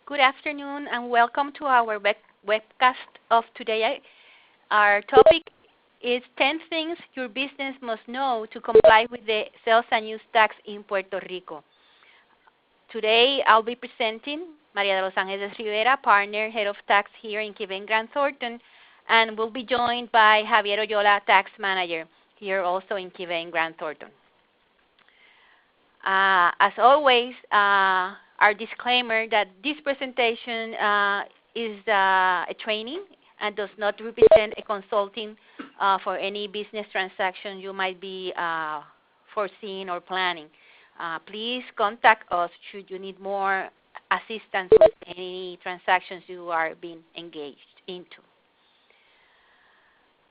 Good afternoon and welcome to our webcast of today. Our topic is 10 things your business must know to comply with the sales and use tax in Puerto Rico. Today I'll be presenting Maria de los Angeles Rivera, partner, head of tax here in Key Wayne Grand Thornton, and we'll be joined by Javier Oyola, tax manager, here also in Key Wayne Grand Thornton. As always, our disclaimer that this presentation is a training and does not represent a consulting for any business transaction you might be foreseeing or planning. Please contact us should you need more assistance with any transactions you are being engaged into.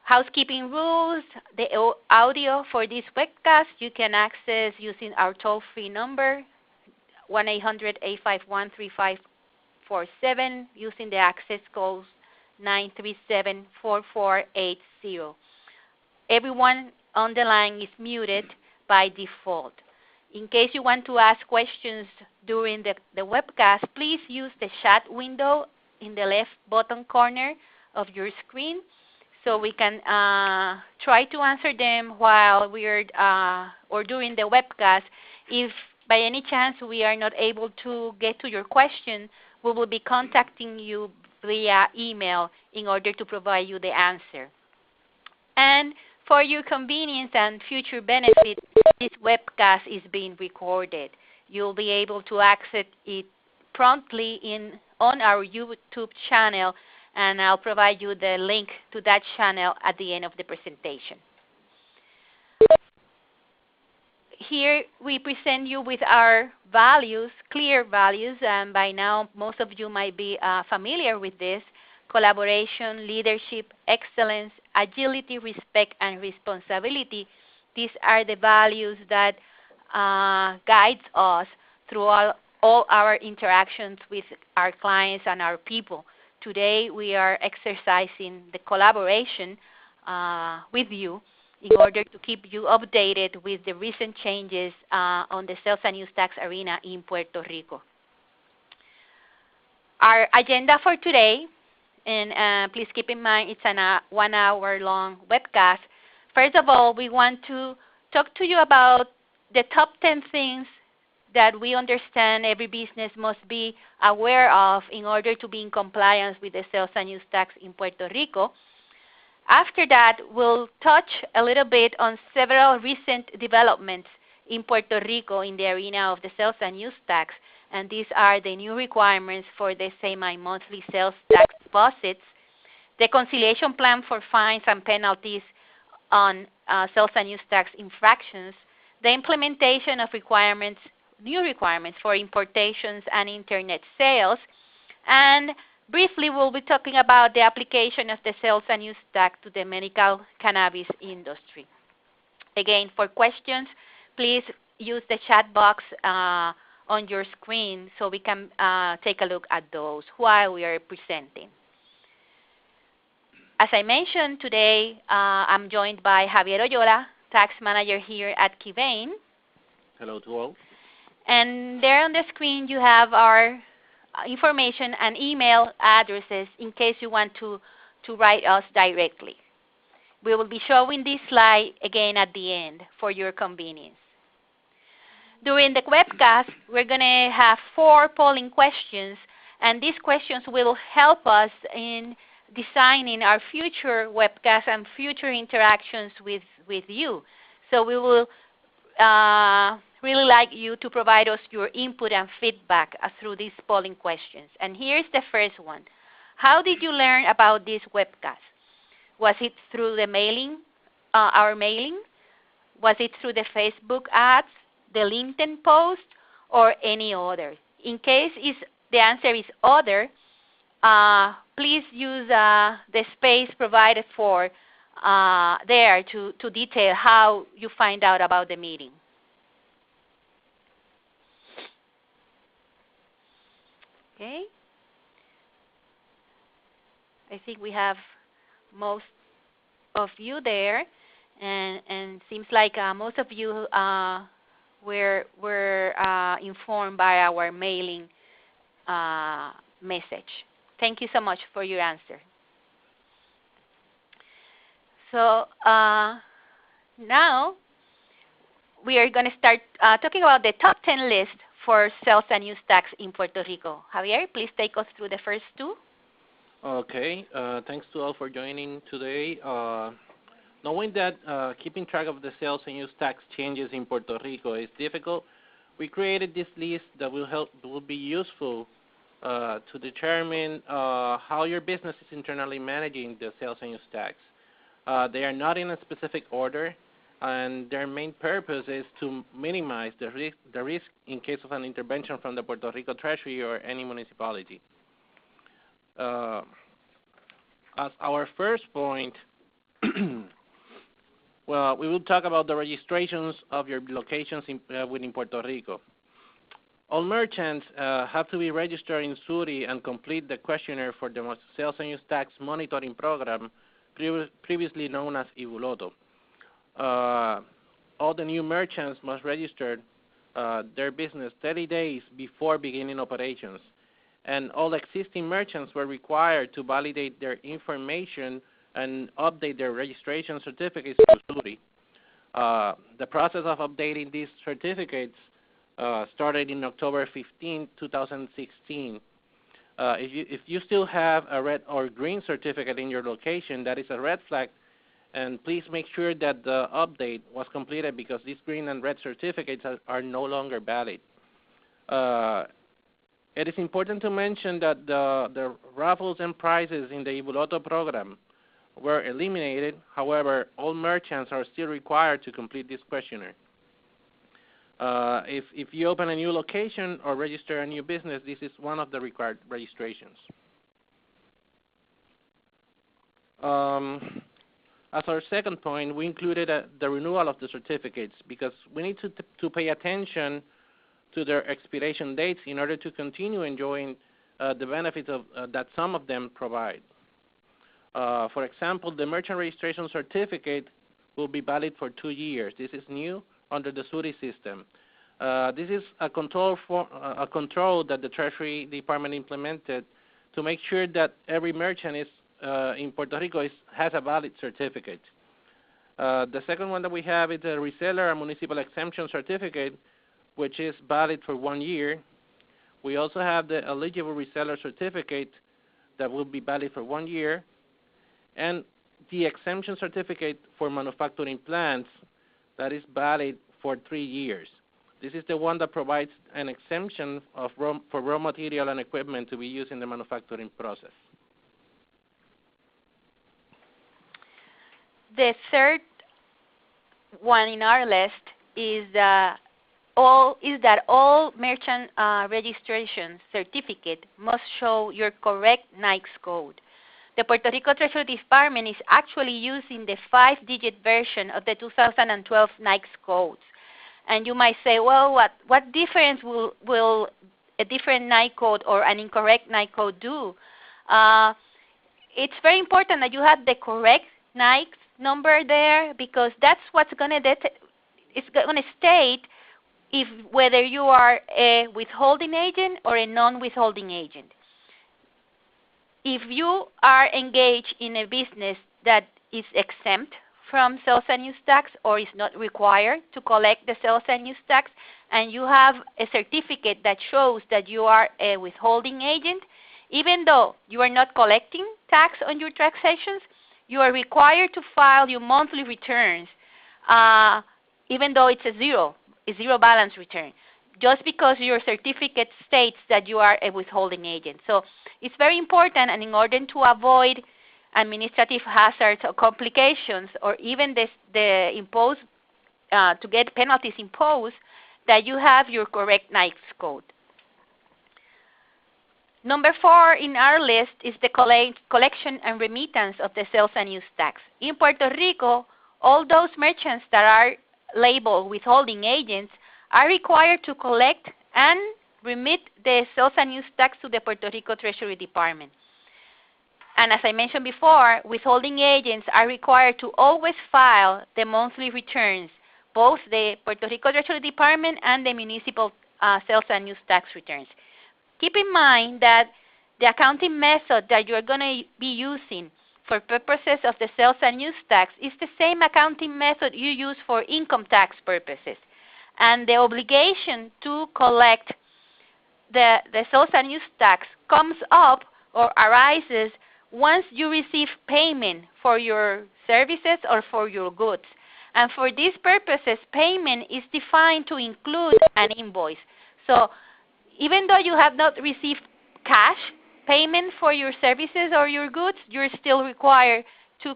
Housekeeping rules. The audio for this webcast you can access using our toll-free number, 1-800-851-3547, using the access code 937-4480. Everyone on the line is muted by default. In case you want to ask questions during the webcast, please use the chat window in the left bottom corner of your screen, so we can try to answer them while we're or during the webcast. If by any chance we are not able to get to your question, we will be contacting you via email in order to provide you the answer. And for your convenience and future benefit, this webcast is being recorded. You'll be able to access it promptly on our YouTube channel, and I'll provide you the link to that channel at the end of the presentation. Here we present you with our values, clear values, and by now most of you might be familiar with this: collaboration, leadership, excellence, agility, respect, and responsibility. These are the values that guides us through all our interactions with our clients and our people. Today we are exercising the collaboration with you in order to keep you updated with the recent changes on the sales and use tax arena in Puerto Rico. Our agenda for today, and please keep in mind it's a 1 hour long webcast. First of all, we want to talk to you about the top 10 things that we understand every business must be aware of in order to be in compliance with the sales and use tax in Puerto Rico. After that, we'll touch a little bit on several recent developments in Puerto Rico in the arena of the sales and use tax, and these are the new requirements for the semi-monthly sales tax deposits, the conciliation plan for fines and penalties on sales and use tax infractions, the implementation of new requirements for importations and internet sales, and briefly we'll be talking about the application of the sales and use tax to the medical cannabis industry. Again, for questions, please use the chat box on your screen so we can take a look at those while we are presenting. As I mentioned, today I'm joined by Javier Oyola, tax manager here at Key Wayne. Hello to all. And there on the screen you have our information and email addresses in case you want to write us directly. We will be showing this slide again at the end for your convenience. During the webcast, we're going to have 4 polling questions, and these questions will help us in designing our future webcasts and future interactions with you. So we will really like you to provide us your input and feedback through these polling questions. And here's the first one. How did you learn about this webcast? Was it through the mailing, our mailing? Was it through the Facebook ads, the LinkedIn post, or any other? In case the answer is other, please use the space provided for there to detail how you find out about the meeting. Okay. I think we have most of you there, and seems like most of you were informed by our mailing message. Thank you so much for your answer. So now we are going to start talking about the top 10 list for sales and use tax in Puerto Rico. Javier, please take us through the first two. Okay, thanks to all for joining today. Knowing that keeping track of the sales and use tax changes in Puerto Rico is difficult, we created this list that will be useful to determine how your business is internally managing the sales and use tax. They are not in a specific order, and their main purpose is to minimize the risk in case of an intervention from the Puerto Rico Treasury or any municipality. As our first point, well, we will talk about the registrations of your locations within Puerto Rico. All merchants have to be registered in SUT and complete the questionnaire for the Sales and Use Tax Monitoring Program, previously known as IVULOTO. All the new merchants must register their business 30 days before beginning operations, and all existing merchants were required to validate their information and update their registration certificates to SUT. The process of updating these certificates started in October 15, 2016. If you still have a red or green certificate in your location, that is a red flag, and please make sure that the update was completed because these green and red certificates are no longer valid. It is important to mention that the raffles and prizes in the IVULOTO program were eliminated. However, all merchants are still required to complete this questionnaire. If you open a new location or register a new business, this is one of the required registrations. As our second point, we included the renewal of the certificates because we need to pay attention to their expiration dates in order to continue enjoying the benefits that some of them provide. For example, the merchant registration certificate will be valid for 2 years. This is new under the SUT system. This is a control that the Treasury Department implemented to make sure that every merchant in Puerto Rico has a valid certificate. The second one that we have is a reseller and municipal exemption certificate, which is valid for 1 year. We also have the eligible reseller certificate that will be valid for 1 year, and the exemption certificate for manufacturing plants that is valid for 3 years. This is the one that provides an exemption for raw material and equipment to be used in the manufacturing process. The third one in our list is that all merchant registration certificate must show your correct NAICS code. The Puerto Rico Treasury Department is actually using the 5-digit version of the 2012 NAICS codes. And you might say, well, what difference will a different NAICS code or an incorrect NAICS code do? It's very important that you have the correct NAICS number there because that's what's going to state whether you are a withholding agent or a non-withholding agent. If you are engaged in a business that is exempt from sales and use tax or is not required to collect the sales and use tax, and you have a certificate that shows that you are a withholding agent, even though you are not collecting tax on your taxations, you are required to file your monthly returns, even though it's a zero balance return, just because your certificate states that you are a withholding agent. So it's very important, and in order to avoid administrative hazards or complications, or even to get penalties imposed, that you have your correct NAICS code. Number 4 in our list is the collection and remittance of the sales and use tax. In Puerto Rico, all those merchants that are labeled withholding agents are required to collect and remit the sales and use tax to the Puerto Rico Treasury Department. And as I mentioned before, withholding agents are required to always file the monthly returns, both the Puerto Rico Treasury Department and the municipal sales and use tax returns. Keep in mind that the accounting method that you're going to be using for purposes of the sales and use tax is the same accounting method you use for income tax purposes. And the obligation to collect the sales and use tax comes up or arises once you receive payment for your services or for your goods. And for these purposes, payment is defined to include an invoice. So even though you have not received cash payment for your services or your goods, you're still required to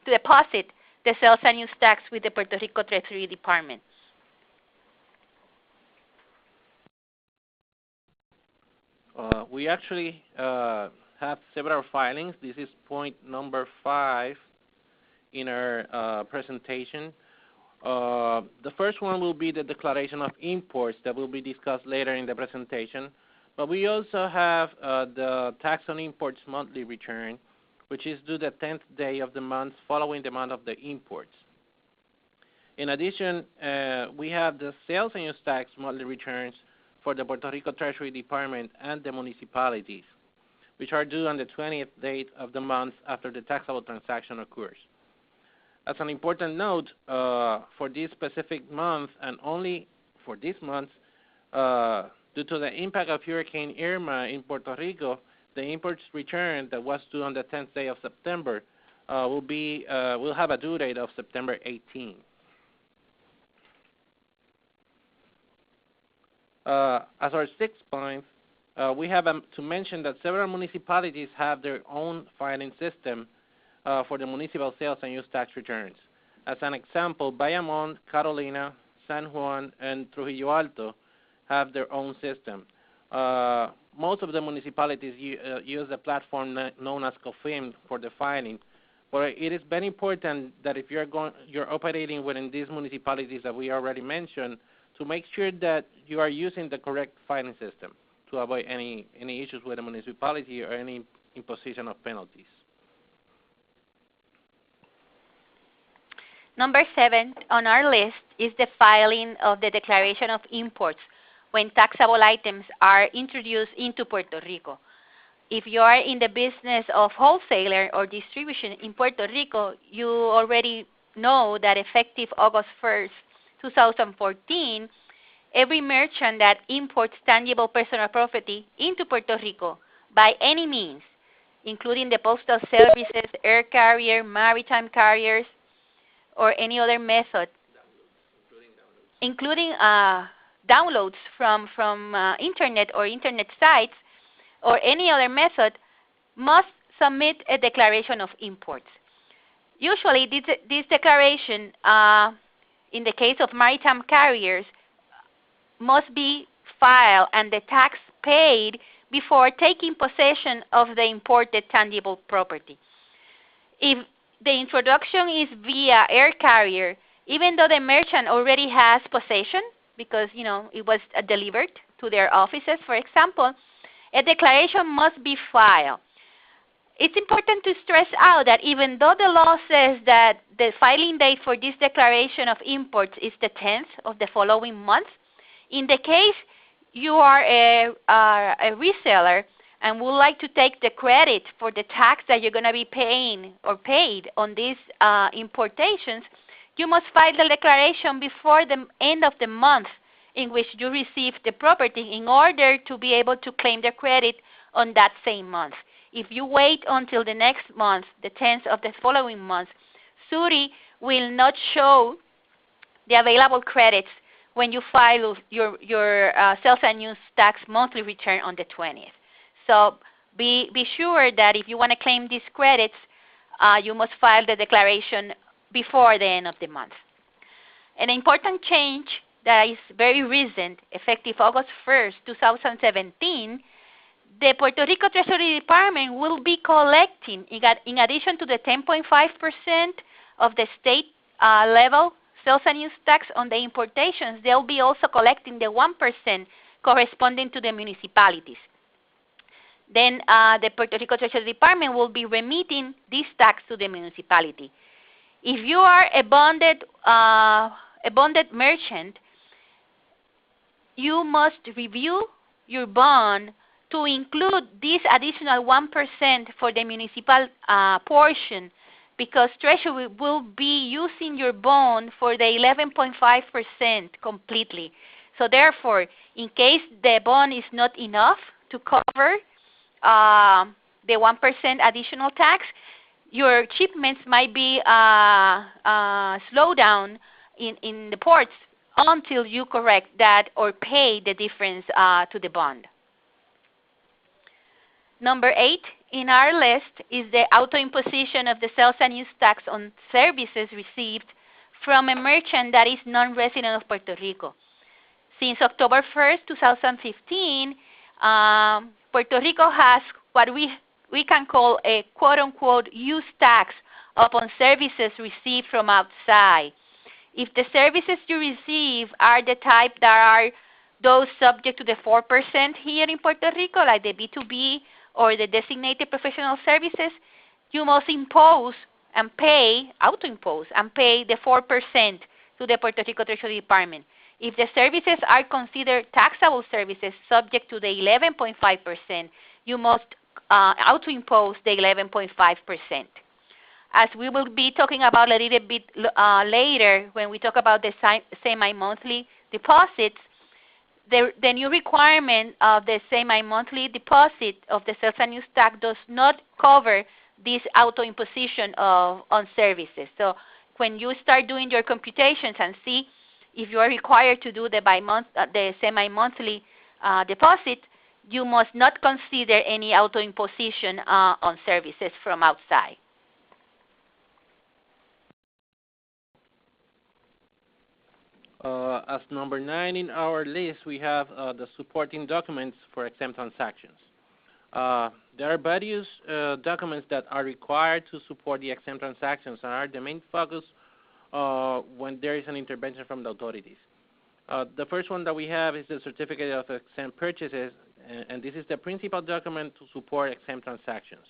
deposit the sales and use tax with the Puerto Rico Treasury Department. We actually have several filings. This is point number 5 in our presentation. The first one will be the declaration of imports that will be discussed later in the presentation. But we also have the tax on imports monthly return, which is due the 10th day of the month following the month of the imports. In addition, we have the sales and use tax monthly returns for the Puerto Rico Treasury Department and the municipalities, which are due on the 20th date of the month after the taxable transaction occurs. As an important note, for this specific month and only for this month, due to the impact of Hurricane Irma in Puerto Rico, the imports return that was due on the 10th day of September will have a due date of September 18. As our sixth point, we have to mention that several municipalities have their own filing system for the municipal sales and use tax returns. As an example, Bayamón, Carolina, San Juan, and Trujillo Alto have their own system. Most of the municipalities use a platform known as COFIM for the filing, but it is very important that if you're operating within these municipalities that we already mentioned, to make sure that you are using the correct filing system to avoid any issues with the municipality or any imposition of penalties. Number 7 on our list is the filing of the declaration of imports when taxable items are introduced into Puerto Rico. If you are in the business of wholesaler or distribution in Puerto Rico, you already know that effective August 1st, 2014, every merchant that imports tangible personal property into Puerto Rico by any means, including the postal services, air carrier, maritime carriers, or any other method, including downloads from internet or internet sites, or any other method, must submit a declaration of imports. Usually, this declaration, in the case of maritime carriers, must be filed and the tax paid before taking possession of the imported tangible property. If the introduction is via air carrier, even though the merchant already has possession, because it was delivered to their offices, for example, a declaration must be filed. It's important to stress out that even though the law says that the filing date for this declaration of imports is the 10th of the following month, in the case you are a reseller and would like to take the credit for the tax that you're going to be paying or paid on these importations, you must file the declaration before the end of the month in which you received the property in order to be able to claim the credit on that same month. If you wait until the next month, the 10th of the following month, SUT will not show the available credits when you file your sales and use tax monthly return on the 20th. So be sure that if you want to claim these credits, you must file the declaration before the end of the month. An important change that is very recent, effective August 1st, 2017, the Puerto Rico Treasury Department will be collecting, in addition to the 10.5% of the state level sales and use tax on the importations, they'll be also collecting the 1% corresponding to the municipalities. Then the Puerto Rico Treasury Department will be remitting this tax to the municipality. If you are a bonded merchant, you must review your bond to include this additional 1% for the municipal portion, because Treasury will be using your bond for the 11.5% completely. So therefore, in case the bond is not enough to cover the 1% additional tax, your shipments might be slowed down in the ports until you correct that or pay the difference to the bond. Number 8 in our list is the auto-imposition of the sales and use tax on services received from a merchant that is non-resident of Puerto Rico. Since October 1st, 2015, Puerto Rico has what we can call a quote-unquote use tax upon services received from outside. If the services you receive are the type that are those subject to the 4% here in Puerto Rico, like the B2B or the designated professional services, you must impose and pay, auto-impose and pay the 4% to the Puerto Rico Treasury Department. If the services are considered taxable services subject to the 11.5%, you must auto-impose the 11.5%. As we will be talking about a little bit later when we talk about the semi-monthly deposits, the new requirement of the semi-monthly deposit of the sales and use tax does not cover this auto-imposition on services. So when you start doing your computations and see if you are required to do the semi-monthly deposit, you must not consider any auto-imposition on services from outside. As number 9 in our list, we have the supporting documents for exempt transactions. There are various documents that are required to support the exempt transactions and are the main focus when there is an intervention from the authorities. The first one that we have is the certificate of exempt purchases, and this is the principal document to support exempt transactions.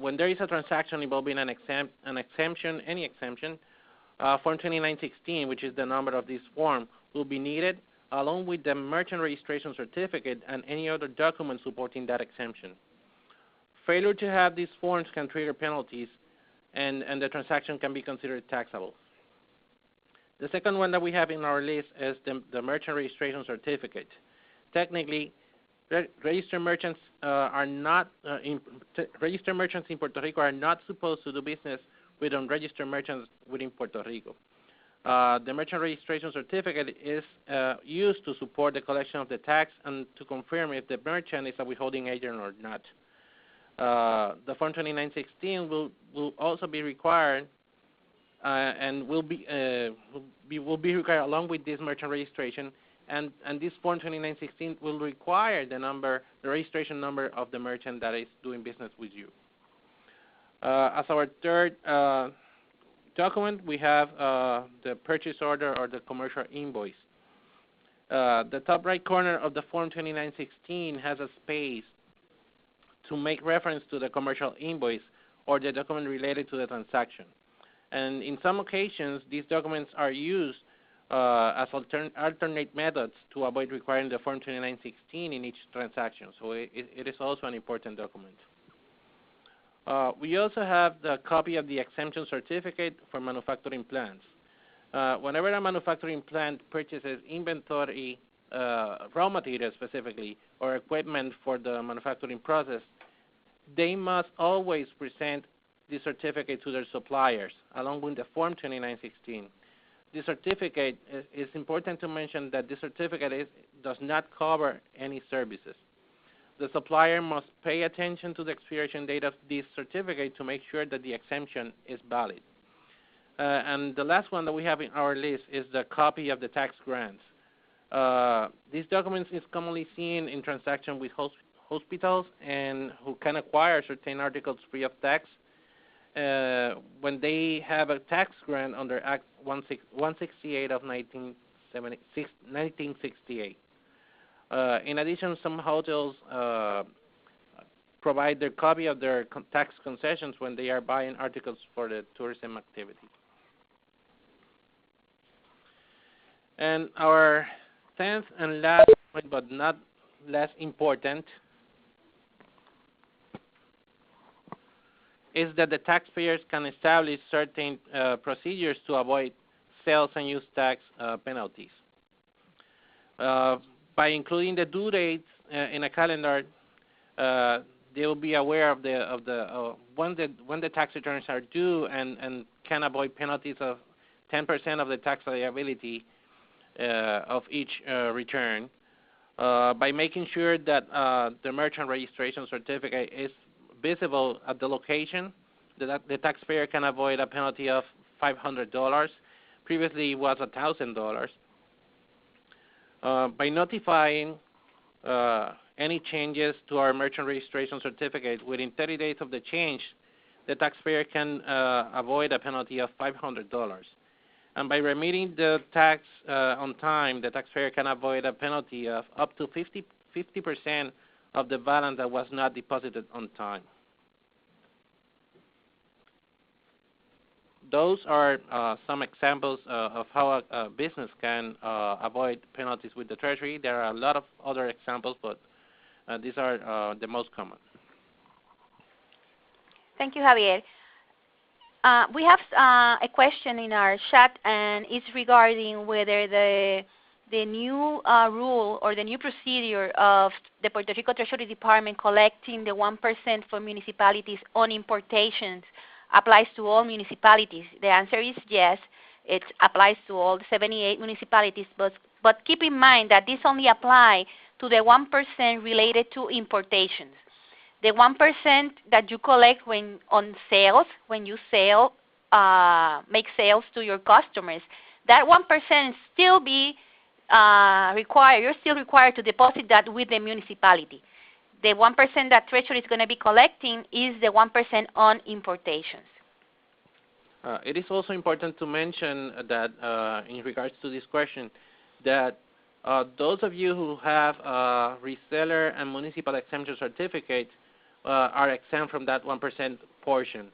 When there is a transaction involving any exemption, Form 2916, which is the number of this form, will be needed, along with the merchant registration certificate and any other document supporting that exemption. Failure to have these forms can trigger penalties, and the transaction can be considered taxable. The second one that we have in our list is the merchant registration certificate. Technically, registered merchants registered merchants in Puerto Rico are not supposed to do business with unregistered merchants within Puerto Rico. The merchant registration certificate is used to support the collection of the tax and to confirm if the merchant is a withholding agent or not. The Form 2916 will also be required and will be required along with this merchant registration, and this Form 2916 will require the registration number of the merchant that is doing business with you. As our third document, we have the purchase order or the commercial invoice. The top right corner of the Form 2916 has a space to make reference to the commercial invoice or the document related to the transaction. And in some occasions, these documents are used as alternate methods to avoid requiring the Form 2916 in each transaction. So it is also an important document. We also have the copy of the exemption certificate for manufacturing plants. Whenever a manufacturing plant purchases inventory, raw materials specifically, or equipment for the manufacturing process, they must always present the certificate to their suppliers, along with the Form 2916. The certificate, is important to mention that the certificate does not cover any services. The supplier must pay attention to the expiration date of this certificate to make sure that the exemption is valid. And the last one that we have in our list is the copy of the tax grants. These documents is commonly seen in transactions with hospitals and who can acquire certain articles free of tax when they have a tax grant under Act 168 of 1968. In addition, some hotels provide their copy of their tax concessions when they are buying articles for the tourism activity. And our 10th and last point, but not less important is that the taxpayers can establish certain procedures to avoid sales and use tax penalties. By including the due dates in a calendar, they will be aware of when the tax returns are due and can avoid penalties of 10% of the tax liability of each return. By making sure that the merchant registration certificate is visible at the location, the taxpayer can avoid a penalty of $500. Previously, it was $1,000. By notifying any changes to our merchant registration certificate within 30 days of the change, the taxpayer can avoid a penalty of $500. And by remitting the tax on time, the taxpayer can avoid a penalty of up to 50% of the balance that was not deposited on time. Those are some examples of how a business can avoid penalties with the Treasury. There are a lot of other examples, but these are the most common. Thank you, Javier. We have a question in our chat, and it's regarding whether the new rule or the new procedure of the Puerto Rico Treasury Department collecting the 1% for municipalities on importations applies to all municipalities. The answer is yes. It applies to all the 78 municipalities, but keep in mind that this only applies to the 1% related to importations. The 1% that you collect on sales, when you sell, make sales to your customers, that 1% still be required. You're still required to deposit that with the municipality. The 1% that Treasury is going to be collecting is the 1% on importations. It is also important to mention that in regards to this question, that those of you who have reseller and municipal exemption certificates are exempt from that 1% portion.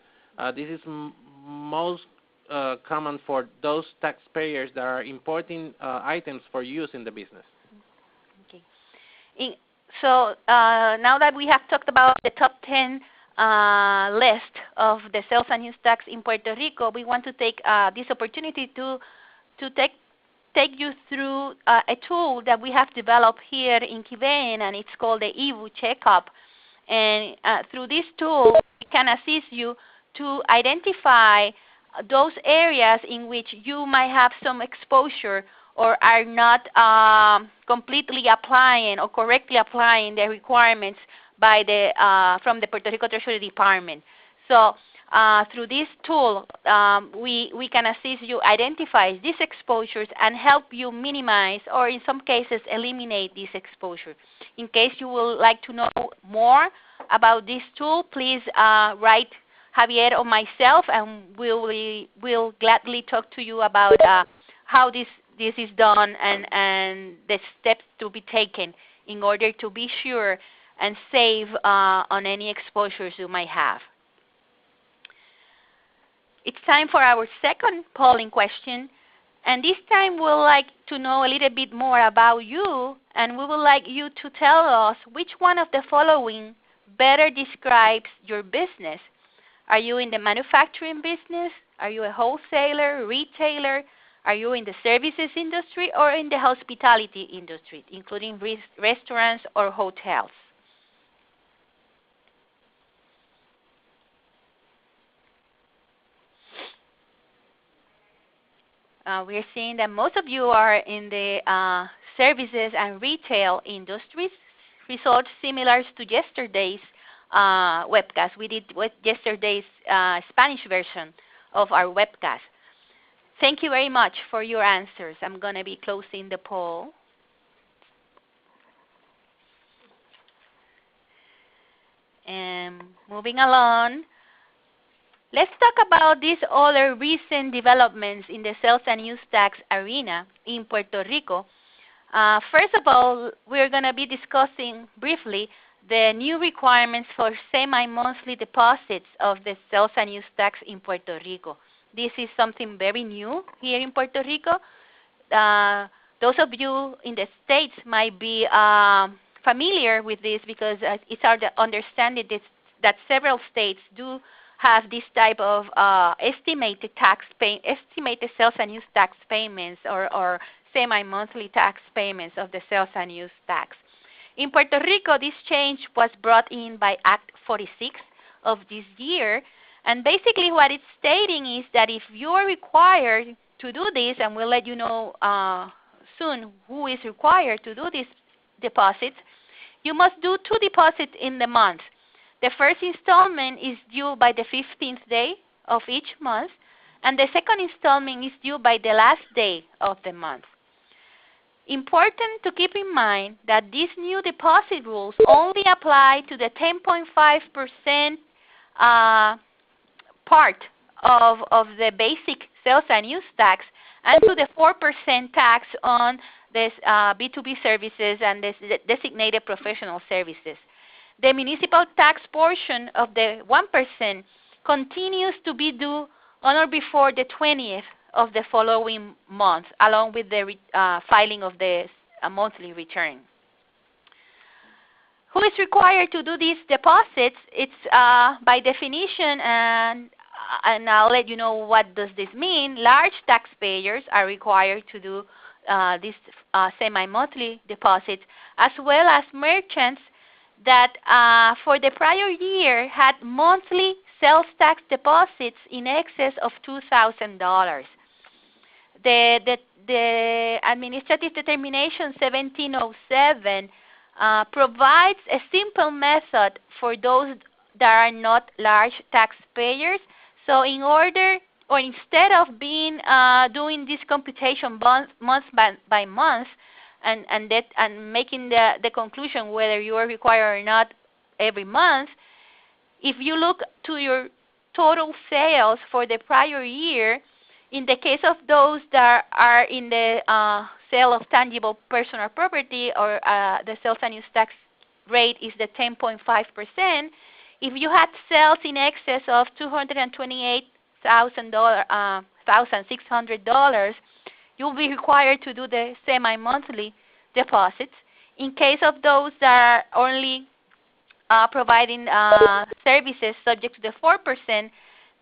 This is most common for those taxpayers that are importing items for use in the business. Okay. So now that we have talked about the top 10 list of the sales and use tax in Puerto Rico, we want to take this opportunity to take you through a tool that we have developed here in Kivain, and it's called the EVU Checkup. And through this tool, it can assist you to identify those areas in which you might have some exposure or are not completely applying or correctly applying the requirements by from the Puerto Rico Treasury Department. So through this tool, we can assist you identify these exposures and help you minimize or in some cases eliminate this exposure. In case you would like to know more about this tool, please write Javier or myself, and we'll gladly talk to you about how this is done and the steps to be taken in order to be sure and save on any exposures you might have. It's time for our second polling question, and this time we'd like to know a little bit more about you, and we would like you to tell us which one of the following better describes your business. Are you in the manufacturing business? Are you a wholesaler, retailer? Are you in the services industry or in the hospitality industry, including restaurants or hotels? We're seeing that most of you are in the services and retail industries. Results similar to yesterday's webcast. We did yesterday's Spanish version of our webcast. Thank you very much for your answers. I'm going to be closing the poll. And moving along, let's talk about these other recent developments in the sales and use tax arena in Puerto Rico. First of all, we're going to be discussing briefly the new requirements for semi-monthly deposits of the sales and use tax in Puerto Rico. This is something very new here in Puerto Rico. Those of you in the States might be familiar with this because it's our understanding that several states do have this type of estimated sales and use tax payments or semi-monthly tax payments of the sales and use tax. In Puerto Rico, this change was brought in by Act 46 of this year, and basically what it's stating is that if you are required to do this, and we'll let you know soon who is required to do these deposits, you must do 2 deposits in the month. The first installment is due by the 15th day of each month, and the second installment is due by the last day of the month. Important to keep in mind that these new deposit rules only apply to the 10.5% part of the basic sales and use tax and to the 4% tax on this B2B services and this designated professional services. The municipal tax portion of the 1% continues to be due on or before the 20th of the following month, along with the filing of the monthly return. Who is required to do these deposits? It's by definition, and I'll let you know what does this mean. Large taxpayers are required to do these semi-monthly deposits, as well as merchants that for the prior year had monthly sales tax deposits in excess of $2,000. The Administrative Determination 1707 provides a simple method for those that are not large taxpayers. So in order, or instead of being doing this computation month by month and making the conclusion whether you are required or not every month, if you look to your total sales for the prior year, in the case of those that are in the sale of tangible personal property, or the sales and use tax rate is the 10.5%, if you had sales in excess of $228,600, you'll be required to do the semi-monthly deposits. In case of those that are only providing services subject to the 4%,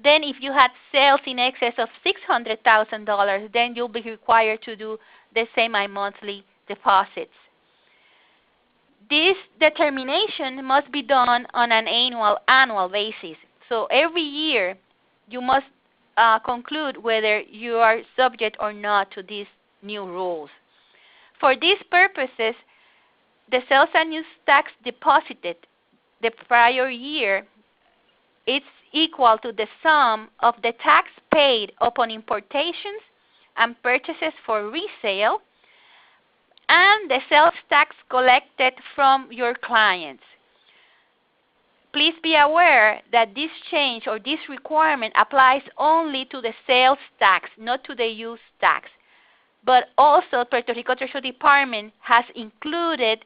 then if you had sales in excess of $600,000, then you'll be required to do the semi-monthly deposits. This determination must be done on an annual basis. So every year you must conclude whether you are subject or not to these new rules. For these purposes, the sales and use tax deposited the prior year, it's equal to the sum of the tax paid upon importations and purchases for resale and the sales tax collected from your clients. Please be aware that this change or this requirement applies only to the sales tax, not to the use tax. But also, Puerto Rico Treasury Department has included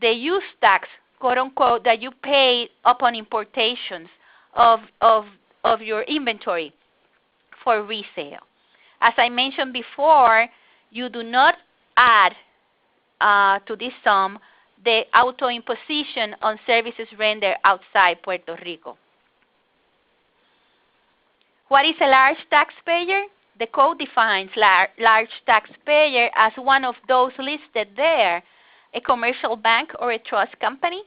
the use tax, quote unquote, that you pay upon importations of your inventory for resale. As I mentioned before, you do not add to this sum the auto imposition on services rendered outside Puerto Rico. What is a large taxpayer? The code defines large taxpayer as one of those listed there: a commercial bank or a trust company,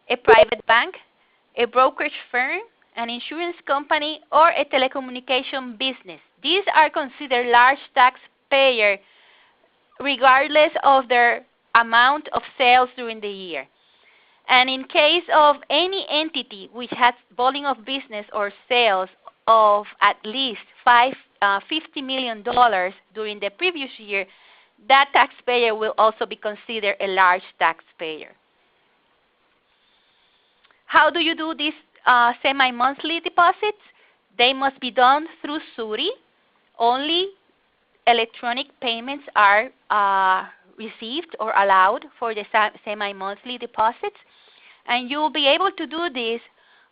a private bank, a brokerage firm, an insurance company, or a telecommunication business. These are considered large taxpayers regardless of their amount of sales during the year. And in case of any entity which has volume of business or sales of at least $50 million during the previous year, that taxpayer will also be considered a large taxpayer. How do you do these semi-monthly deposits? They must be done through SUT. Only electronic payments are received or allowed for the semi-monthly deposits. And you will be able to do this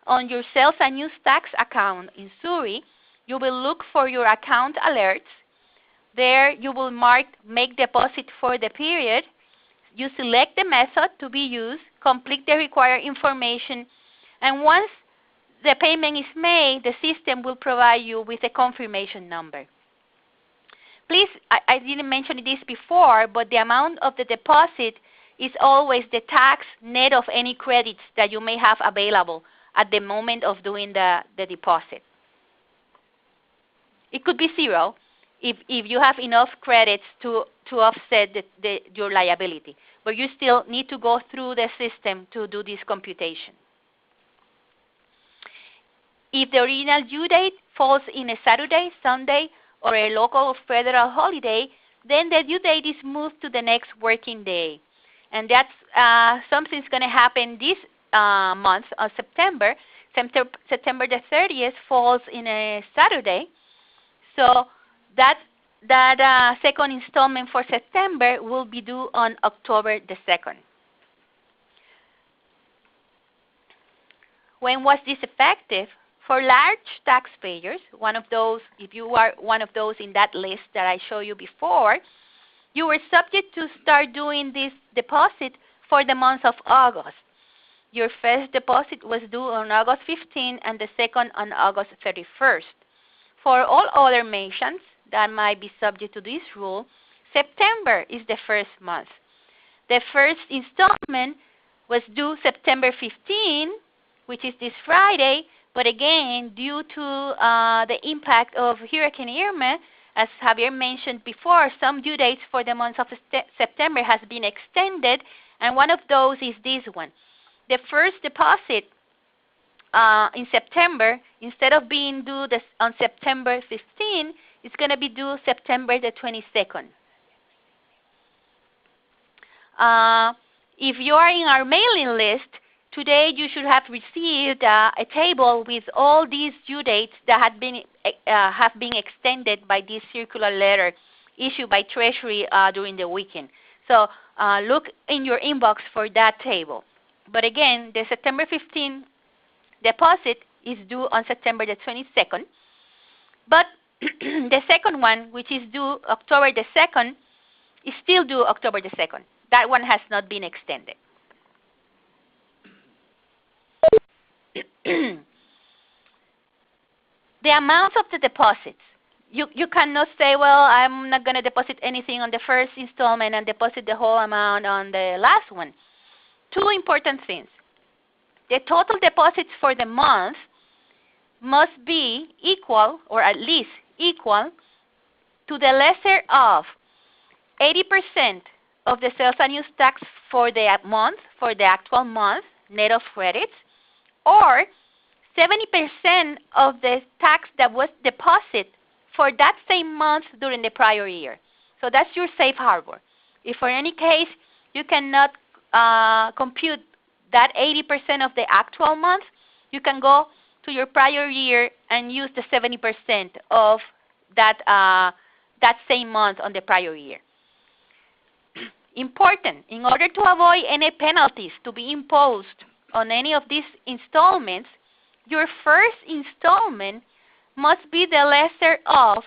on your sales and use tax account in SUT. You will look for your account alerts. There you will mark make deposit for the period. you select the method to be used, complete the required information, and once the payment is made, the system will provide you with a confirmation number. Please, I didn't mention this before, but the amount of the deposit is always the tax net of any credits that you may have available at the moment of doing the deposit. It could be zero if you have enough credits to offset your liability, but you still need to go through the system to do this computation. If the original due date falls in a Saturday, Sunday, or a local or federal holiday, then the due date is moved to the next working day. And that's something's going to happen this month of September. September the 30th falls in a Saturday. So that second installment for September will be due on October the 2nd. When was this effective? For large taxpayers, one of those, if you are one of those in that list that I showed you before, you were subject to start doing this deposit for the month of August. Your first deposit was due on August 15 and the second on August 31st. For all other merchants that might be subject to this rule, September is the first month. The first installment was due September 15, which is this Friday, but again, due to the impact of Hurricane Irma, as Javier mentioned before, some due dates for the month of September has been extended, and one of those is this one. The first deposit in September, instead of being due on September 15, it's going to be due September the 22nd. If you are in our mailing list, today you should have received a table with all these due dates that have been extended by this circular letter issued by Treasury during the weekend. So look in your inbox for that table. But again, the September 15 deposit is due on September the 22nd. But the second one, which is due October the 2nd, is still due October the 2nd. That one has not been extended. The amount of the deposits. You cannot say, well, I'm not going to deposit anything on the first installment and deposit the whole amount on the last one. Two important things. The total deposits for the month must be equal, or at least equal, to the lesser of 80% of the sales and use tax for the month, for the actual month, net of credits, or 70% of the tax that was deposited for that same month during the prior year. So that's your safe harbor. If for any case you cannot compute that 80% of the actual month, you can go to your prior year and use the 70% of that same month on the prior year. Important, in order to avoid any penalties to be imposed on any of these installments, your first installment must be the lesser of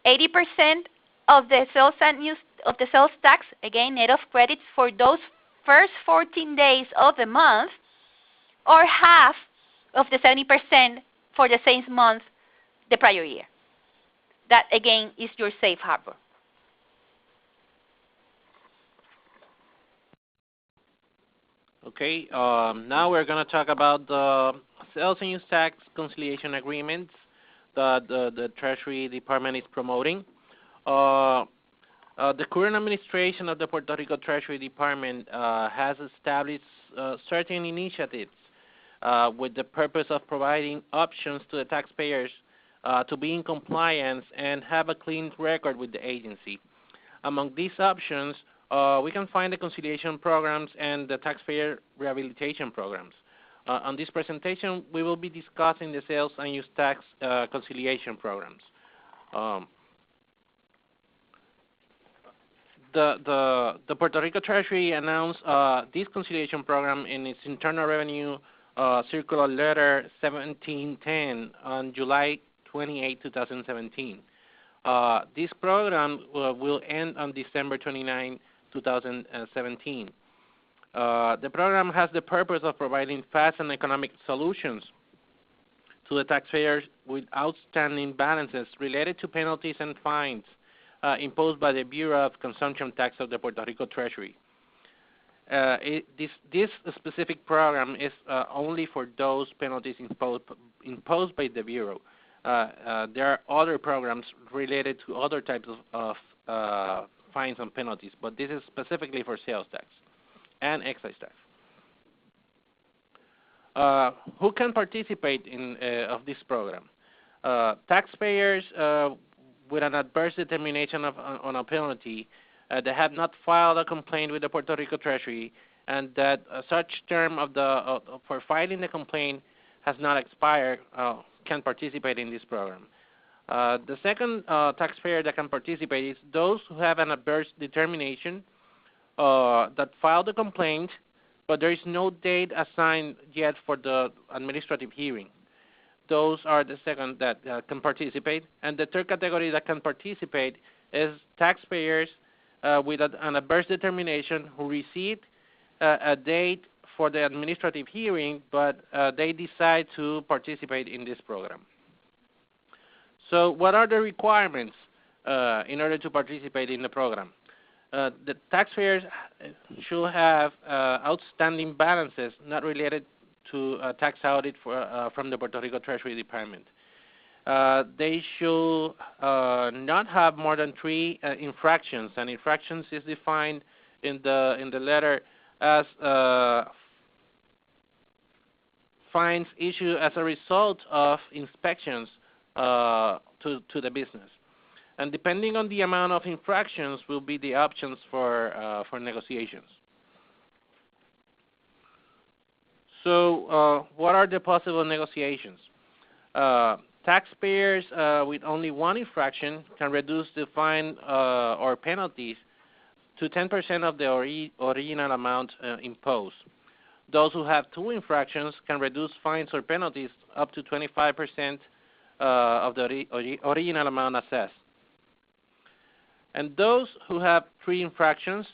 80% of the sales and use of the sales tax, again net of credits for those first 14 days of the month, or half of the 70% for the same month the prior year. That again is your safe harbor. Okay, now we're going to talk about the sales and use tax conciliation agreements that the Treasury Department is promoting. The current administration of the Puerto Rico Treasury Department has established certain initiatives with the purpose of providing options to the taxpayers to be in compliance and have a clean record with the agency. Among these options, we can find the conciliation programs and the taxpayer rehabilitation programs. On this presentation, we will be discussing the sales and use tax conciliation programs. The Puerto Rico Treasury announced this conciliation program in its Internal Revenue Circular Letter 1710 on July 28, 2017. This program will end on December 29, 2017. The program has the purpose of providing fast and economic solutions to the taxpayers with outstanding balances related to penalties and fines imposed by the Bureau of Consumption Tax of the Puerto Rico Treasury. This specific program is only for those penalties imposed by the Bureau. There are other programs related to other types of fines and penalties, but this is specifically for sales tax and excise tax. Who can participate in of this program? Taxpayers with an adverse determination on a penalty that have not filed a complaint with the Puerto Rico Treasury, and that such term for filing the complaint has not expired can participate in this program. The second taxpayer that can participate is those who have an adverse determination that filed the complaint, but there is no date assigned yet for the administrative hearing. Those are the second that can participate. And the third category that can participate is taxpayers with an adverse determination who received a date for the administrative hearing, but they decide to participate in this program. So what are the requirements in order to participate in the program? The taxpayers should have outstanding balances not related to a tax audit from the Puerto Rico Treasury Department. They should not have more than 3 infractions, and infractions is defined in the letter as fines issued as a result of inspections to the business. And depending on the amount of infractions will be the options for negotiations. So what are the possible negotiations? Taxpayers with only 1 infraction can reduce the fine or penalties to 10% of the original amount imposed. Those who have 2 infractions can reduce fines or penalties up to 25% of the original amount assessed. And those who have 3 infractions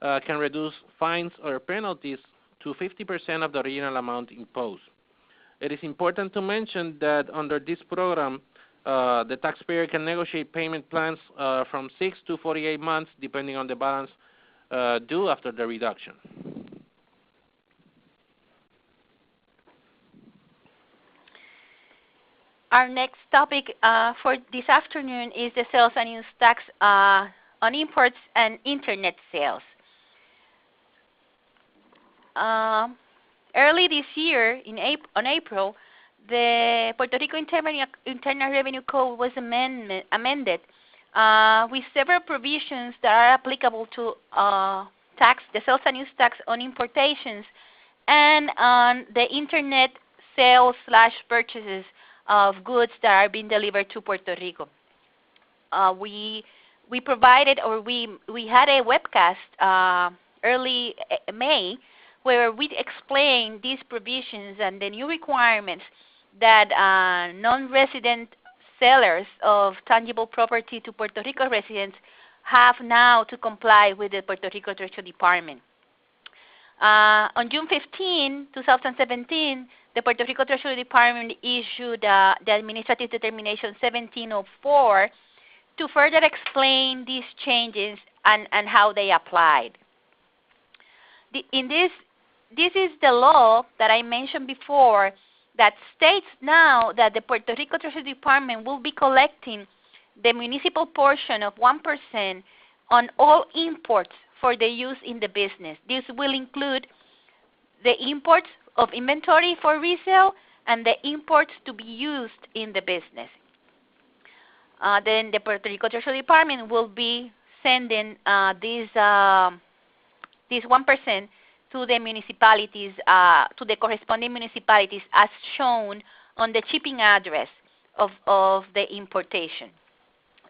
can reduce fines or penalties to 50% of the original amount imposed. It is important to mention that under this program, the taxpayer can negotiate payment plans from 6 to 48 months, depending on the balance due after the reduction. Our next topic for this afternoon is the sales and use tax on imports and internet sales. Early this year, on April, the Puerto Rico Internal Revenue Code was amended with several provisions that are applicable to the sales and use tax on importations and on the internet sales / purchases of goods that are being delivered to Puerto Rico. We provided, or we had a webcast early May where we explained these provisions and the new requirements that non-resident sellers of tangible property to Puerto Rico residents have now to comply with the Puerto Rico Treasury Department. On June 15, 2017, the Puerto Rico Treasury Department issued the Administrative Determination 1704 to further explain these changes and how they applied. This is the law that I mentioned before that states now that the Puerto Rico Treasury Department will be collecting the municipal portion of 1% on all imports for the use in the business. This will include the imports of inventory for resale and the imports to be used in the business. Then the Puerto Rico Treasury Department will be sending this 1% to the municipalities, to the corresponding municipalities as shown on the shipping address of the importation.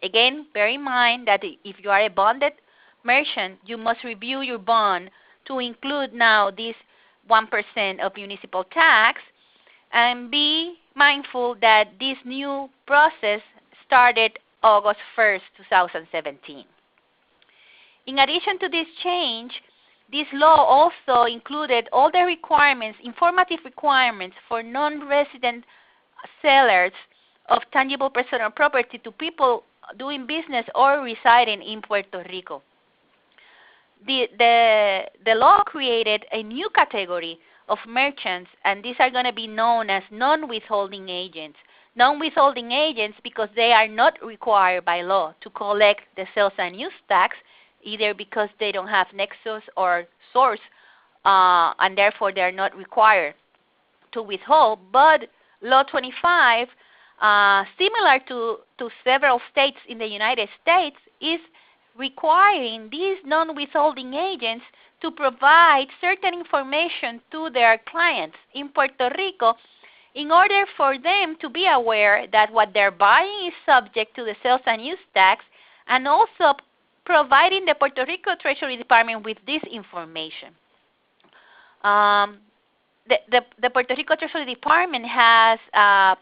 Again, bear in mind that if you are a bonded merchant, you must review your bond to include now this 1% of municipal tax, and be mindful that this new process started August 1st, 2017. In addition to this change, this law also included all the requirements, informative requirements for non-resident sellers of tangible personal property to people doing business or residing in Puerto Rico. The law created a new category of merchants, and these are going to be known as non-withholding agents. Non-withholding agents because they are not required by law to collect the sales and use tax, either because they don't have nexus or source, and therefore they are not required to withhold. But Law 25, similar to several states in the United States, is requiring these non-withholding agents to provide certain information to their clients in Puerto Rico in order for them to be aware that what they're buying is subject to the sales and use tax, and also providing the Puerto Rico Treasury Department with this information. The Puerto Rico Treasury Department has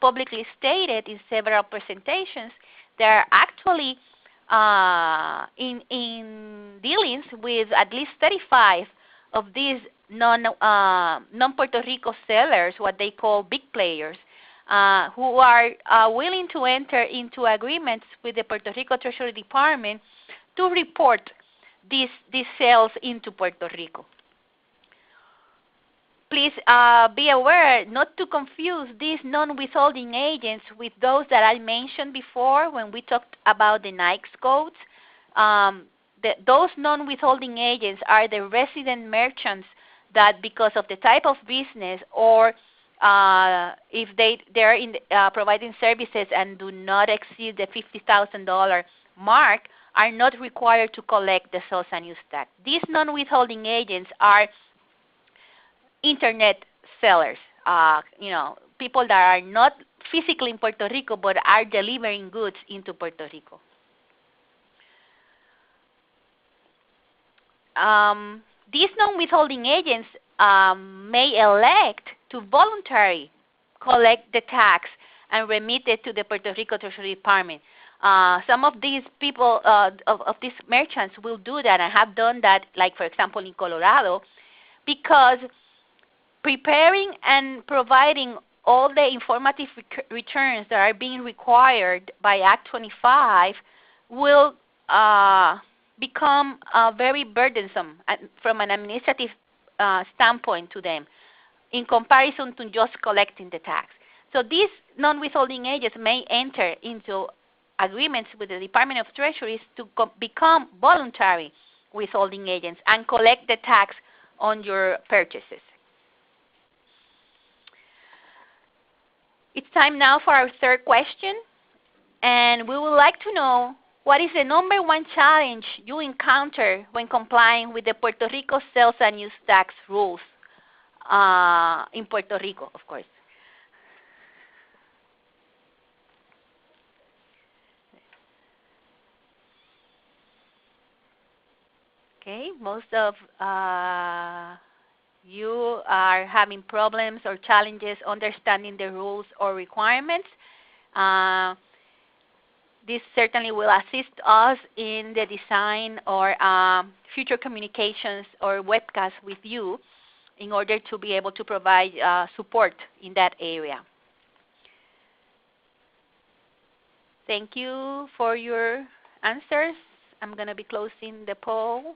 publicly stated in several presentations they're actually in dealings with at least 35 of these non-Puerto Rico sellers, what they call big players, who are willing to enter into agreements with the Puerto Rico Treasury Department to report these sales into Puerto Rico. Please be aware not to confuse these non-withholding agents with those that I mentioned before when we talked about the NICS codes. Those non-withholding agents are the resident merchants that, because of the type of business or if they're providing services and do not exceed the $50,000 mark, are not required to collect the sales and use tax. These non-withholding agents are internet sellers, people that are not physically in Puerto Rico but are delivering goods into Puerto Rico. These non-withholding agents may elect to voluntarily collect the tax and remit it to the Puerto Rico Treasury Department. Some of these people, of these merchants, will do that and have done that, like for example in Colorado, because preparing and providing all the informative returns that are being required by Act 25 will become very burdensome from an administrative standpoint to them in comparison to just collecting the tax. So these non-withholding agents may enter into agreements with the Department of Treasury to become voluntary withholding agents and collect the tax on your purchases. It's time now for our third question, and we would like to know what is the number one challenge you encounter when complying with the Puerto Rico sales and use tax rules in Puerto Rico, of course. Okay, most of you are having problems or challenges understanding the rules or requirements. This certainly will assist us in the design or future communications or webcasts with you in order to be able to provide support in that area. Thank you for your answers. I'm going to be closing the poll,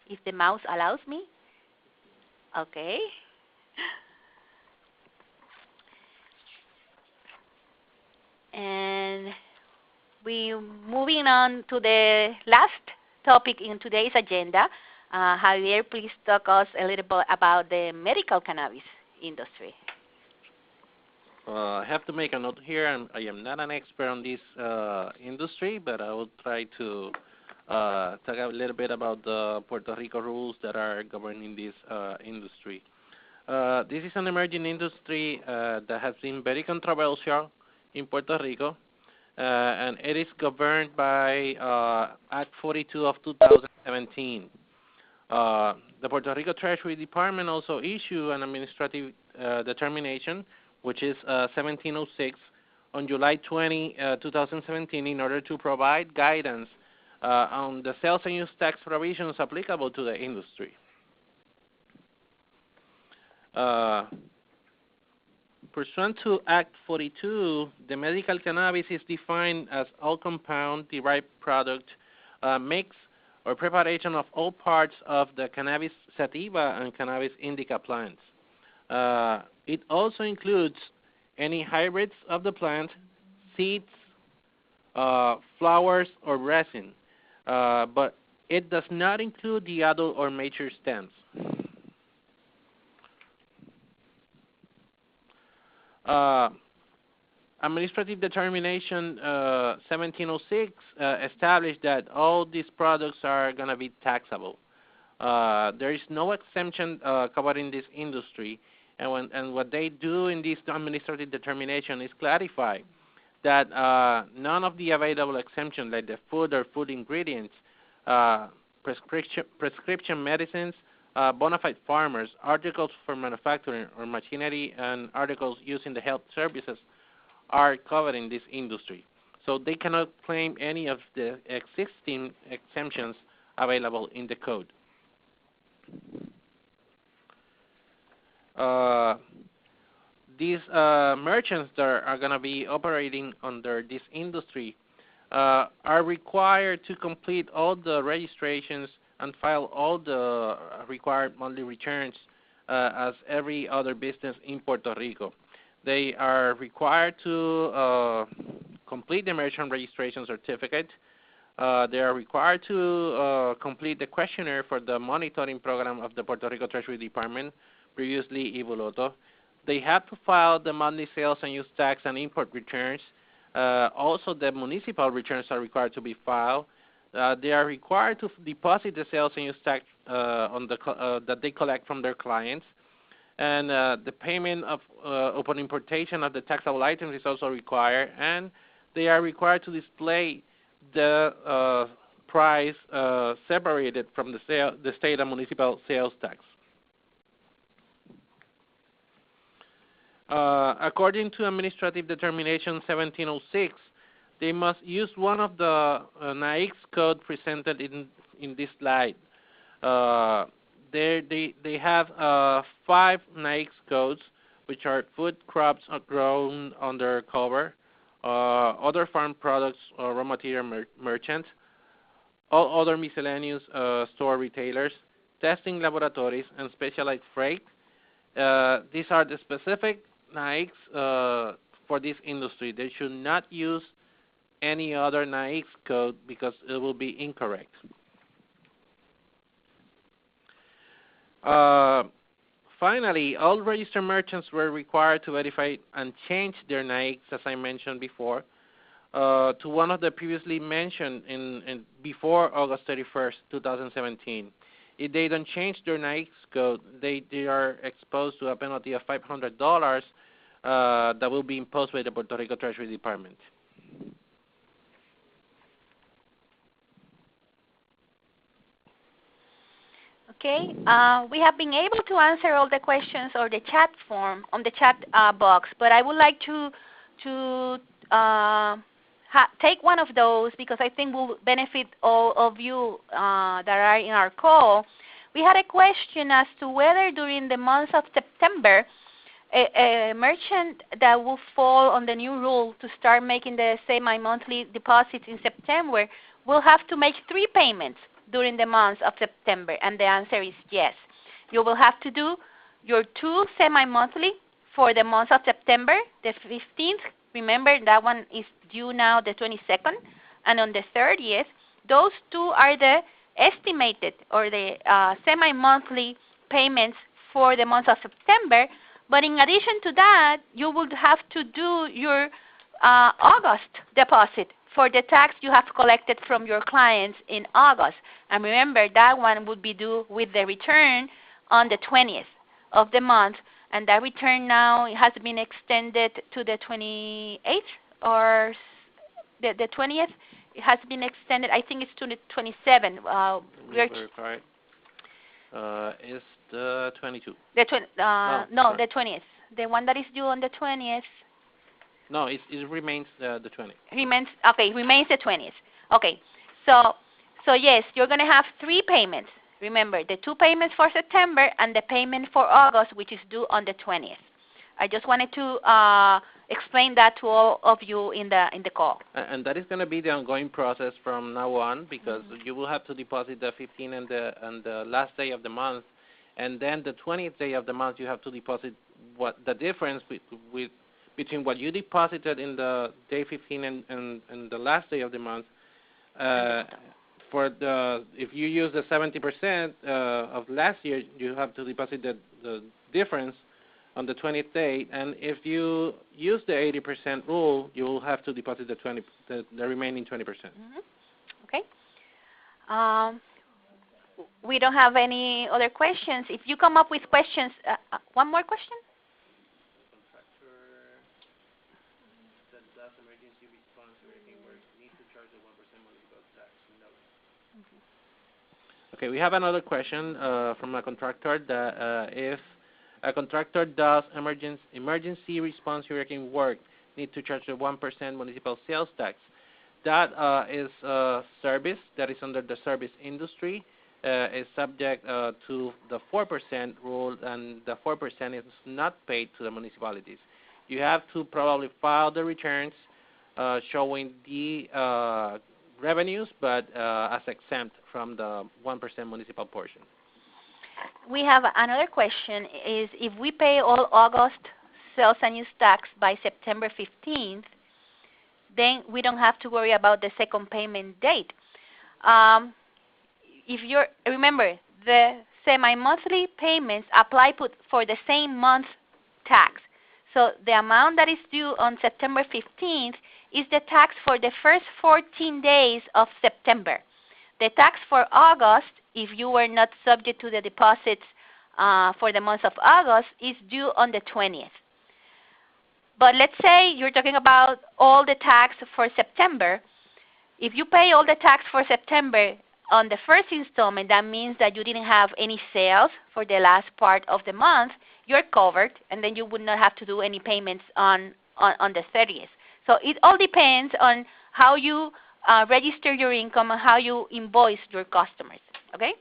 if the mouse allows me. Okay. And we're moving on to the last topic in today's agenda. Javier, please talk us a little bit about the medical cannabis industry. I have to make a note here. I am not an expert on this industry, but I will try to talk a little bit about the Puerto Rico rules that are governing this industry. This is an emerging industry that has been very controversial in Puerto Rico, and it is governed by Act 42 of 2017. The Puerto Rico Treasury Department also issued an administrative determination, which is 1706, on July 20, 2017, in order to provide guidance on the sales and use tax provisions applicable to the industry. Pursuant to Act 42, the medical cannabis is defined as all compound, derived product, mix, or preparation of all parts of the cannabis sativa and cannabis indica plants. It also includes any hybrids of the plant, seeds, flowers, or resin, but it does not include the adult or mature stems. Administrative Determination 1706 established that all these products are going to be taxable. There is no exemption covering this industry, and what they do in this administrative determination is clarify that none of the available exemptions, like the food or food ingredients, prescription medicines, bona fide farmers, articles for manufacturing or machinery, and articles used in the health services are covered in this industry. So they cannot claim any of the existing exemptions available in the code. These merchants that are going to be operating under this industry are required to complete all the registrations and file all the required monthly returns as every other business in Puerto Rico. They are required to complete the merchant registration certificate. They are required to complete the questionnaire for the monitoring program of the Puerto Rico Treasury Department, previously Ibuloto. They have to file the monthly sales and use tax and import returns. Also, the municipal returns are required to be filed. They are required to deposit the sales and use tax that they collect from their clients. And the payment of upon importation of the taxable items is also required. And they are required to display the price separated from the state and municipal sales tax. According to Administrative Determination 1706, they must use one of the NAICS code presented in this slide. They have 5 NAICS codes, which are food crops grown under cover, other farm products or raw material merchants, all other miscellaneous store retailers, testing laboratories, and specialized freight. These are the specific NAICS for this industry. They should not use any other NAICS code because it will be incorrect. Finally, all registered merchants were required to verify and change their NAICS, as I mentioned before, to one of the previously mentioned before August 31st, 2017. If they don't change their NAICS code, they are exposed to a penalty of $500 that will be imposed by the Puerto Rico Treasury Department. Okay, we have been able to answer all the questions or the chat form on the chat box, but I would like to take one of those because I think will benefit all of you that are in our call. We had a question as to whether during the month of September, a merchant that will fall on the new rule to start making the semi-monthly deposits in September will have to make 3 payments during the month of September, and the answer is yes. You will have to do your 2 semi-monthly for the month of September, the 15th. Remember, that one is due now the 22nd, and on the 30th, those 2 are the estimated or the semi-monthly payments for the month of September. But in addition to that, you would have to do your August deposit for the tax you have collected from your clients in August. And remember, that one would be due with the return on the 20th of the month. And that return now has been extended to the 28th or the 20th. It has been extended, I think it's to the 27th. It's the 22. No, the 20th. The one that is due on the 20th. No, it remains the 20th. Remains the 20th. Okay, so So yes, you're going to have 3 payments. Remember, the 2 payments for September and the payment for August, which is due on the 20th. I just wanted to explain that to all of you in the call. And that is going to be the ongoing process from now on, because you will have to deposit the 15th and the last day of the month, and then the 20th day of the month you have to deposit what the difference between what you deposited in the day 15 and the last day of the month. If you use the 70% of last year, you have to deposit the difference on the 20th day, and if you use the 80% rule, you will have to deposit the remaining 20%. Okay. We don't have any other questions. If you come up with questions, one more question? Okay, we have another question from a contractor that if a contractor does emergency response hurricane work, need to charge the 1% municipal sales tax. That is a service that is under the service industry. Is subject to the 4% rule, and the 4% is not paid to the municipalities. You have to probably file the returns showing the revenues, but as exempt from the 1% municipal portion. We have another question, is if we pay all August sales and use tax by September 15th, then we don't have to worry about the second payment date. Remember, the semi-monthly payments apply for the same month tax. So the amount that is due on September 15th is the tax for the first 14 days of September. The tax for August, if you were not subject to the deposits for the month of August, is due on the 20th. But let's say you're talking about all the tax for September. If you pay all the tax for September on the first installment, that means that you didn't have any sales for the last part of the month. You're covered, and then you would not have to do any payments on the 30th. So it all depends on how you register your income and how you invoice your customers. Okay?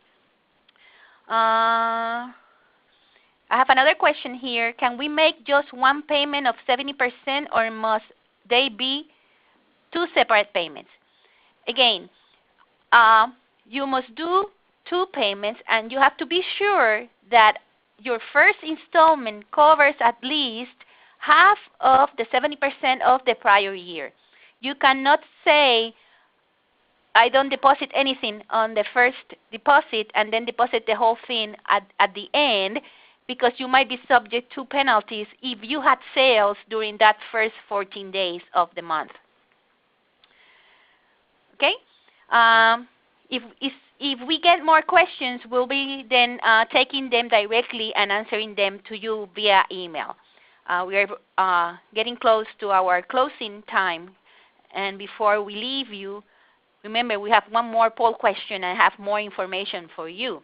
I have another question here. Can we make just one payment of 70%, or must they be 2 separate payments? Again, you must do 2 payments, and you have to be sure that your first installment covers at least half of the 70% of the prior year. You cannot say, I don't deposit anything on the first deposit and then deposit the whole thing at the end, because you might be subject to penalties if you had sales during that first 14 days of the month. Okay? If we get more questions, we'll be then taking them directly and answering them to you via email. We are getting close to our closing time, and before we leave you, remember we have one more poll question and have more information for you.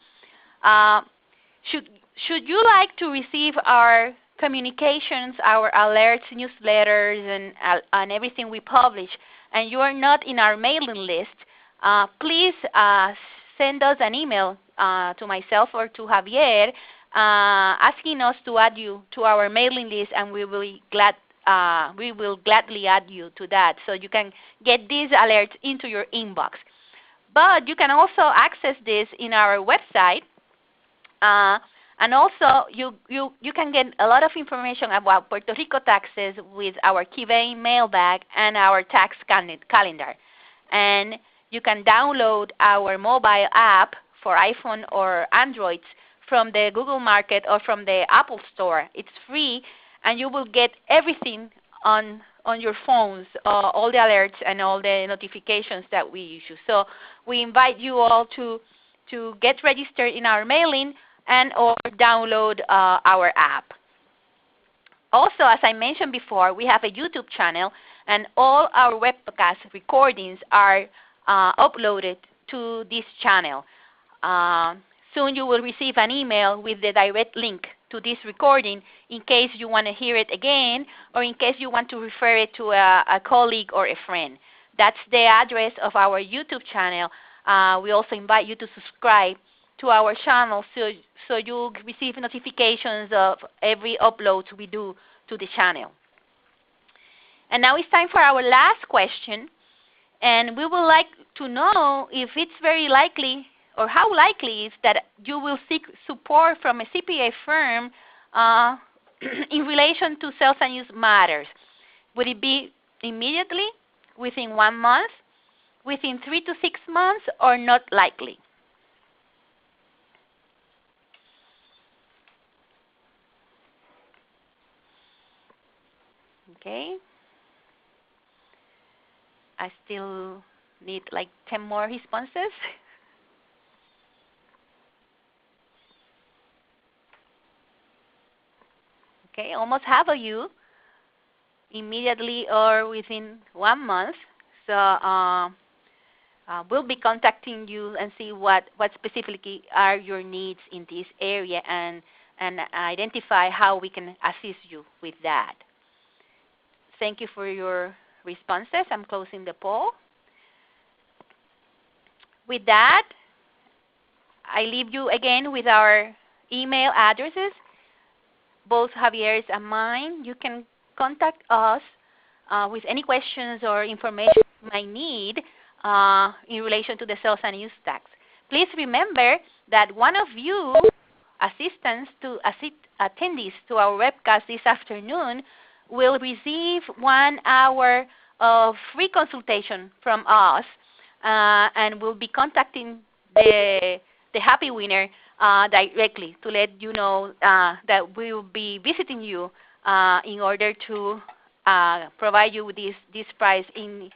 Should you like to receive our communications, our alerts, newsletters, and everything we publish, and you are not in our mailing list, please send us an email to myself or to Javier asking us to add you to our mailing list, and we will gladly add you to that, so you can get these alerts into your inbox. But you can also access this in our website, and also you can get a lot of information about Puerto Rico taxes with our Key mailbag and our tax calendar. And you can download our mobile app for iPhone or Androids from the Google Market or from the Apple Store. It's free, and you will get everything on your phones, all the alerts and all the notifications that we issue. So we invite you all to get registered in our mailing and or download our app. Also, as I mentioned before, we have a YouTube channel, and all our webcast recordings are uploaded to this channel. Soon you will receive an email with the direct link to this recording in case you want to hear it again, or in case you want to refer it to a colleague or a friend. That's the address of our YouTube channel. We also invite you to subscribe to our channel so you receive notifications of every upload we do to the channel. And now it's time for our last question. And we would like to know if it's very likely or how likely is that you will seek support from a CPA firm in relation to sales and use matters. Would it be immediately, within 1 month, within 3 to 6 months, or not likely? Okay. I still need like 10 more responses. Okay, almost half of you, immediately or within 1 month. So we'll be contacting you and see what specifically are your needs in this area and identify how we can assist you with that. Thank you for your responses. I'm closing the poll. With that, I leave you again with our email addresses, both Javier's and mine. You can contact us with any questions or information you might need in relation to the sales and use tax. Please remember that one of you assistants to attendees to our webcast this afternoon will receive 1 hour of free consultation from us, and we'll be contacting the happy winner directly to let you know that we will be visiting you in order to provide you with this prize in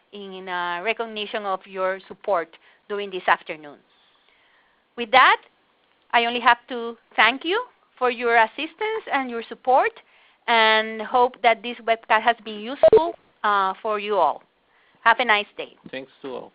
recognition of your support during this afternoon. With that, I only have to thank you for your assistance and your support, and hope that this webcast has been useful for you all. Have a nice day. Thanks to all.